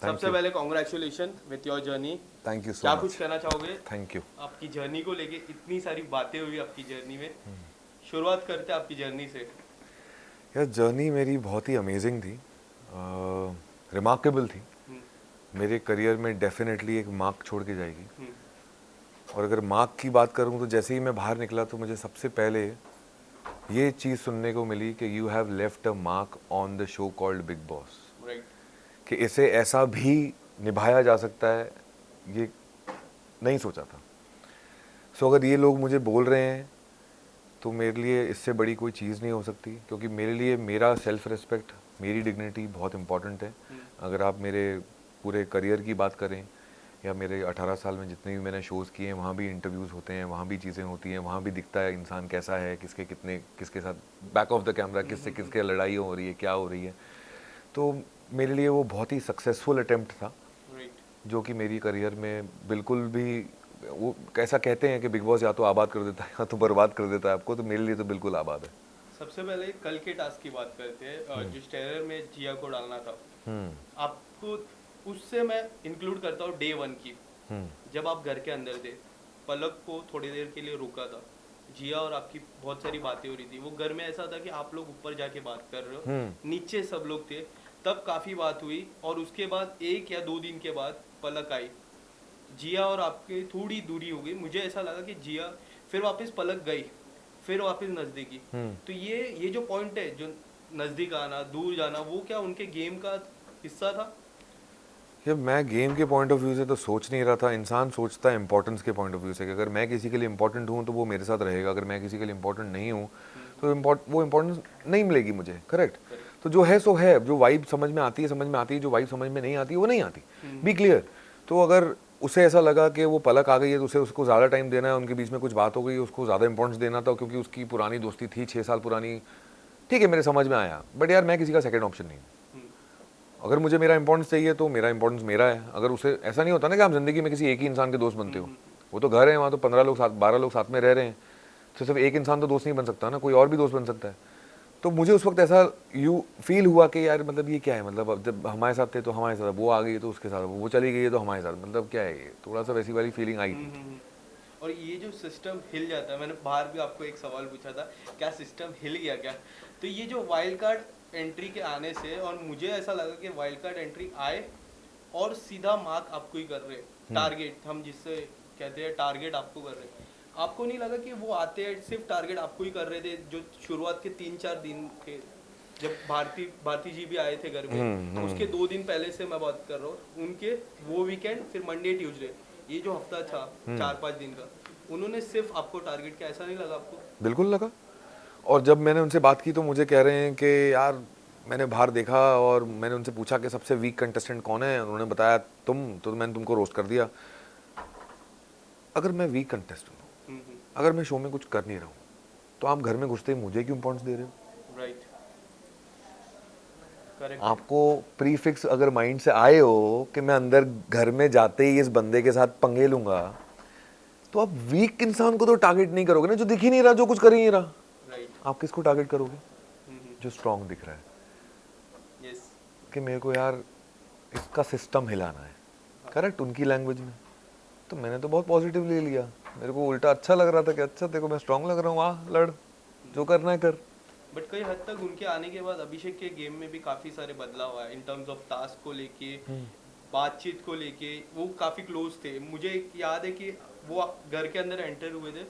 सबसे पहले congratulation with your journey. Thank you सो क्या मच। कुछ कहना चाहोगे थैंक यू। आपकी जर्नी को लेके? इतनी सारी बातें हुई आपकी जर्नी में, शुरुआत करते हैं आपकी जर्नी से। यार जर्नी मेरी बहुत ही अमेजिंग थी, रिमार्केबल थी। हम्म, मेरे करियर में डेफिनेटली एक मार्क छोड़ के जाएगी। हम्म, और अगर मार्क की बात करूं तो जैसे ही मैं बाहर निकला तो मुझे सबसे पहले ये चीज़ सुनने को मिली कि you have left a mark on the show called big boss. Right. कि इसे ऐसा भी निभाया जा सकता है, ये नहीं सोचा था। सो अगर ये लोग मुझे बोल रहे हैं तो मेरे लिए इससे बड़ी कोई चीज़ नहीं हो सकती, क्योंकि मेरे लिए मेरा सेल्फ रिस्पेक्ट, मेरी डिग्निटी बहुत इंपॉर्टेंट है। अगर आप मेरे पूरे करियर की बात करें या मेरे 18 साल में जितने भी मैंने शोज़ किए हैं, वहाँ भी इंटरव्यूज़ होते हैं, वहाँ भी चीज़ें होती हैं, वहाँ भी दिखता है इंसान कैसा है, किसके कितने, किसके साथ बैक ऑफ द कैमरा किससे किसके लड़ाई हो रही है, क्या हो रही है। तो मेरे लिए वो बहुत ही सक्सेसफुल अटेम्प्ट था, राइट। जो कि मेरी करियर में बिल्कुल भी, वो कैसा कहते हैं कि बिग बॉस या तो आबाद कर देता है या तो बर्बाद कर देता है आपको, तो मेरे लिए तो बिल्कुल आबाद है। सबसे पहले कल के टास्क की बात करते हैं, जिस टेरर में जिया को डालना था आपको, उससे मैं इंक्लूड करता हूँ डे वन की। जब आप घर के अंदर थे, पलक को थोड़ी देर के लिए रोका था, जिया और आपकी बहुत सारी बातें हो रही थी। वो घर में ऐसा था कि आप लोग ऊपर जाके बात कर रहे हो, नीचे सब लोग थे, तब काफ़ी बात हुई। और उसके बाद 1 या 2 दिन के बाद पलक आई, जिया और आपके थोड़ी दूरी हो गई। मुझे ऐसा लगा कि जिया फिर वापस पलक गई, फिर वापस नज़दीकी। तो ये जो पॉइंट है, जो नज़दीक आना दूर जाना, वो क्या उनके गेम का हिस्सा था? ये मैं गेम के पॉइंट ऑफ व्यू से तो सोच नहीं रहा था। इंसान सोचता है इंपॉर्टेंस के पॉइंट ऑफ व्यू से कि अगर मैं किसी के लिए इंपॉर्टेंट हूँ तो वो मेरे साथ रहेगा, अगर मैं किसी के लिए इंपॉर्टेंट नहीं हूँ तो वो इंपॉर्टेंस नहीं मिलेगी मुझे। करेक्ट। तो जो है सो है, जो वाइब समझ में आती है समझ में आती है, जो वाइब समझ में नहीं आती है वो नहीं आती। Be clear. तो अगर उसे ऐसा लगा कि वो पलक आ गई है तो उसे उसको ज़्यादा टाइम देना है, उनके बीच में कुछ बात हो गई, उसको ज़्यादा इंपॉर्टेंस देना था क्योंकि उसकी पुरानी दोस्ती थी 6 साल पुरानी। ठीक है, मेरे समझ में आया, बट यार मैं किसी का सेकंड ऑप्शन नहीं हूँ। अगर मुझे मेरा इंपॉर्टेंस चाहिए तो मेरा इंपॉर्टेंस मेरा है। अगर उसे ऐसा नहीं होता ना कि आप जिंदगी में किसी एक ही इंसान के दोस्त बनते हो, वो तो घर है, वहाँ तो 15 लोग साथ 12 लोग साथ में रह रहे हैं, तो सिर्फ एक इंसान तो दोस्त नहीं बन सकता ना, कोई और भी दोस्त बन सकता है। तो मुझे उस वक्त ऐसा फील हुआ कि यार मतलब ये क्या है, मतलब अब जब हमारे साथ थे तो हमारे साथ, वो आ गई तो उसके साथ, वो चली गई है तो हमारे साथ, मतलब क्या है ये, थोड़ा सा वैसी वाली फीलिंग आई थी। और ये जो सिस्टम हिल जाता है, मैंने बाहर भी आपको एक सवाल पूछा था, क्या सिस्टम हिल गया क्या? तो ये जो वाइल्ड कार्ड एंट्री के आने से, और मुझे ऐसा लगा कि वाइल्ड कार्ड एंट्री आए और सीधा मार्क आपको ही कर रहे, टारगेट हम जिससे कहते हैं टारगेट आपको कर रहे। आपको नहीं लगा कि वो आते हैं सिर्फ टारगेट आपको ही कर रहे थे? जो शुरुआत के 3-4 दिन थे, जब भारती जी भी आए थे घर में, उसके 2 दिन पहले से मैं बात कर रहा हूँ, उनके वो वीकेंड फिर मंडे ट्यूसडे, ये जो हफ्ता था 4-5 दिन का, उन्होंने सिर्फ आपको टारगेट किया। ऐसा नहीं लगा आपको? बिल्कुल लगा। और जब मैंने उनसे बात की तो मुझे कह रहे हैं कि यार मैंने बाहर देखा और मैंने उनसे पूछा कि सबसे वीक कंटेस्टेंट कौन है, उन्होंने बताया तुम, तो मैंने तुमको रोस्ट कर दिया। अगर मैं वीक कंटेस्टेंट हूँ, अगर मैं शो में कुछ कर नहीं रहा हूँ, तो आप घर में घुसते ही मुझे क्यों इम्पोर्टेंस दे रहे हो? Right, correct. आपको प्रीफिक्स अगर माइंड से आए हो कि मैं अंदर घर में जाते ही इस बंदे के साथ पंगे लूंगा, तो आप वीक इंसान को तो टारगेट नहीं करोगे ना, जो दिख ही नहीं रहा, जो कुछ कर ही नहीं रहा। राइट। आप किसको टारगेट करोगे? जो स्ट्रांग दिख रहा है। यस। कि मेरे को यार इसका सिस्टम हिलाना है, करेक्ट, उनकी लैंग्वेज में। तो मैंने तो बहुत पॉजिटिव ले लिया, मेरे को उल्टा अच्छा लग रहा था कि अच्छा देखो मैं स्ट्रांग लग रहा हूँ, वाह लड़, जो करना है कर। बट कई हद तक उनके आने के बाद अभिषेक के गेम में भी काफ़ी सारे बदलाव आए इन टर्म्स ऑफ टास्क को लेके, बातचीत को लेके। वो काफ़ी क्लोज थे। मुझे एक याद है कि वो घर के अंदर एंटर हुए थे,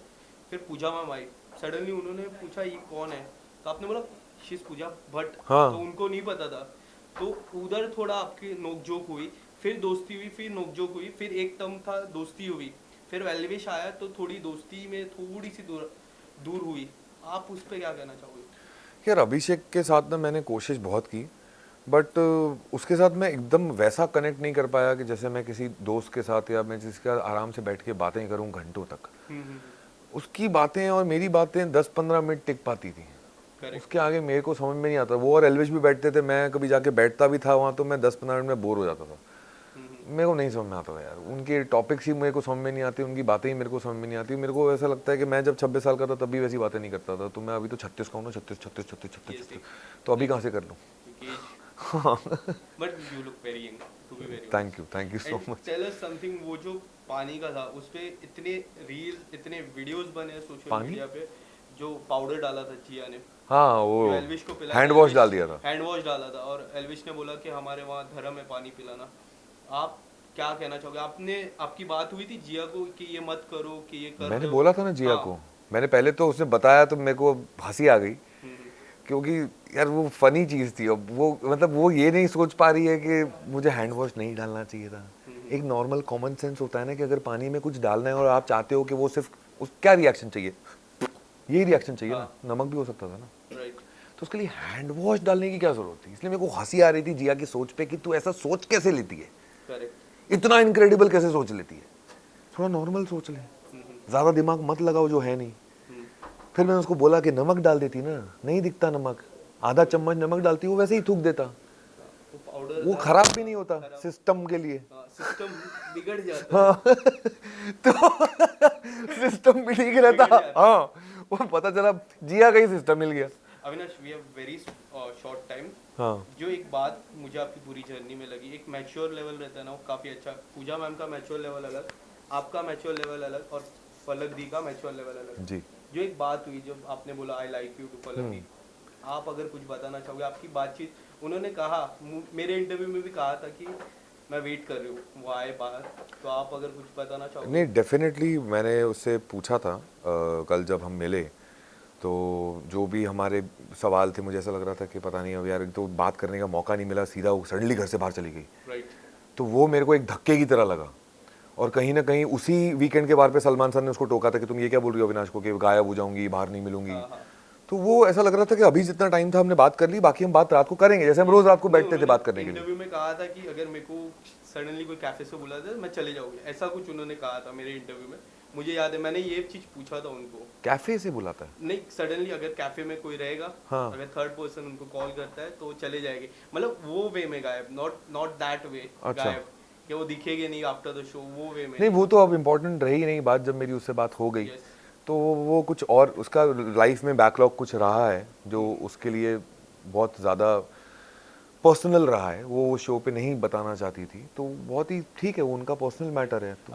फिर पूजा मैम आई, सडनली उन्होंने पूछा ये कौन है, तो आपने बोला शीज पूजा भट्ट। हाँ। तो उनको नहीं पता था, तो उधर थोड़ा आपकी नोकझोंक हुई, फिर दोस्ती हुई, फिर नोकझोंक हुई, फिर एक टर्म था दोस्ती हुई, फिर वेल्विश आया तो थोड़ी दोस्ती में थोड़ी सी दूर हुई। आप उस पर क्या कहना चाहोगे? यार अभिषेक के साथ ना मैंने कोशिश बहुत की, बट उसके साथ मैं एकदम वैसा कनेक्ट नहीं कर पाया कि जैसे मैं किसी दोस्त के साथ या मैं जिसके साथ आराम से बैठ के बातें करूं घंटों तक। उसकी बातें और मेरी बातें 10-15 मिनट टिक पाती थी, उसके आगे मेरे को समझ में नहीं आता। वो और एलविश भी बैठते थे, मैं कभी जाके बैठता भी था वहाँ तो मैं 10-15 मिनट में बोर हो जाता था। मेरे को नहीं समझ में आता था यार, उनके टॉपिक्स ही मेरे को समझ में नहीं आती, उनकी बातें ही मेरे को समझ में नहीं आती। मेरे को ऐसा लगता है कि मैं जब 26 साल का था तब भी वैसी बातें नहीं करता था, तो मैं अभी तो 36 का हूँ ना, 36, तो अभी कहाँ से कर लूँ? But you look very young. To be very thank you so much. Tell us something, वो जो पानी का था उस पे इतने रील्स इतने वीडियोस बने सोशल पानी? मीडिया पे, जो पाउडर डाला था जिया ने, हाँ जो वो एल्विश को पिलाया हैंड था, वॉश डाल दिया था। हैंड वॉश डाला था और एल्विश ने बोला कि हमारे वहाँ धर्म है पानी पिलाना। आप क्या कहना चाहोगे? आपने आपकी बात हुई थी जिया को कि ये मत करो, कि ये कर मैंने रहे हो? बोला था ना जिया हाँ। को, मैंने पहले तो उसने बताया तो मेरे को हंसी आ गई, हम्म, क्योंकि यार वो फनी चीज़ थी। अब वो मतलब वो ये नहीं सोच पा रही है कि मुझे हैंड वॉश नहीं डालना चाहिए था। एक नॉर्मल कॉमन सेंस होता है ना कि अगर पानी में कुछ डालना है और आप चाहते हो कि वो सिर्फ उस क्या रिएक्शन चाहिए, यही रिएक्शन चाहिए हाँ। ना, नमक भी हो सकता था ना। राइट। तो उसके लिए हैंड वॉश डालने की क्या जरूरत थी? इसलिए मेरे को हंसी आ रही थी जिया की सोच पे कि तू ऐसा सोच कैसे लेती है, करेक्ट। इतना इनक्रेडिबल कैसे सोच लेती है। थोड़ा नॉर्मल सोच ले, ज़्यादा दिमाग मत लगाओ जो है नहीं। फिर मैंने उसको बोला कि नमक डाल देती ना, नहीं दिखता नमक, आधा चम्मच नमक डालती, वो वैसे ही थूक देता, वो पाउडर वो था, खराब भी नहीं होता खराब। सिस्टम के लिए। सिस्टम बिगड़ जाता है। हाँ तो सिस्टम भी ठीक रहता। बिगड़ जाता। हाँ वो पता चला जिया का ही सिस्टम मिल गया। Avinash, we have very short time. हाँ जो एक बात मुझे आपकी पूरी जर्नी में लगी, एक मैच्योर लेवल रहता है ना, वो काफ़ी अच्छा। पूजा मैम का मैच्योर लेवल अलग, आपका मैच्योर लेवल अलग, और फलक दी का मैच्योर लेवल अलग। जी। जो एक बात हुई, जब आपने बोला आई लाइक यू टू फलक दी, आप अगर कुछ बताना चाहोगे? आपकी बातचीत, उन्होंने कहा, मेरे इंटरव्यू में भी कहा था कि मैं वेट कर रही हूँ वो आए बाहर, तो आप अगर कुछ बताना चाहोगे? नहीं डेफिनेटली मैंने उससे पूछा था कल जब हम मिले, तो जो भी हमारे सवाल थे, मुझे ऐसा लग रहा था कि पता नहीं अब यार, तो बात करने का मौका नहीं मिला, सीधा वो सडनली घर से बाहर चली गई। राइट। तो वो मेरे को एक धक्के की तरह लगा। और कहीं ना कहीं उसी वीकेंड के बार पे सलमान सर ने उसको टोका था कि तुम ये क्या बोल रही हो अविनाश को कि गायब हो जाऊंगी, बाहर नहीं मिलूंगी। हाँ, हाँ। तो वो ऐसा लग रहा था कि अभी जितना टाइम था हमने बात कर ली, बाकी हम बात रात को करेंगे, जैसे हम रोज रात को बैठते थे बात करने के लिए। इंटरव्यू में कहा था कि अगर मेरे को सडनली कोई कैफे से बुला दे मैं चले जाऊंगी, ऐसा कुछ उन्होंने कहा था मेरे इंटरव्यू में। मुझे याद है मैंने ये चीज पूछा था उनको। कैफे से बुलाता है? नहीं, सडनली अगर कैफे में कोई रहेगा, हाँ। अगर थर्ड पर्सन उनको कॉल करता है तो चले जाएंगे, मतलब वो वे में गायब, नॉट दैट वे अच्छा। गायब कि वो दिखेंगे नहीं आफ्टर द शो, वो वे में नहीं वो तो अब इम्पोर्टेंट रही नहीं बात, जब मेरी उससे बात हो गई Yes. तो वो कुछ और उसका लाइफ में बैकलॉग कुछ रहा है जो उसके लिए बहुत ज़्यादा पर्सनल रहा है, वो शो पे नहीं बताना चाहती थी, तो बहुत ही ठीक है, वो उनका पर्सनल मैटर है। तो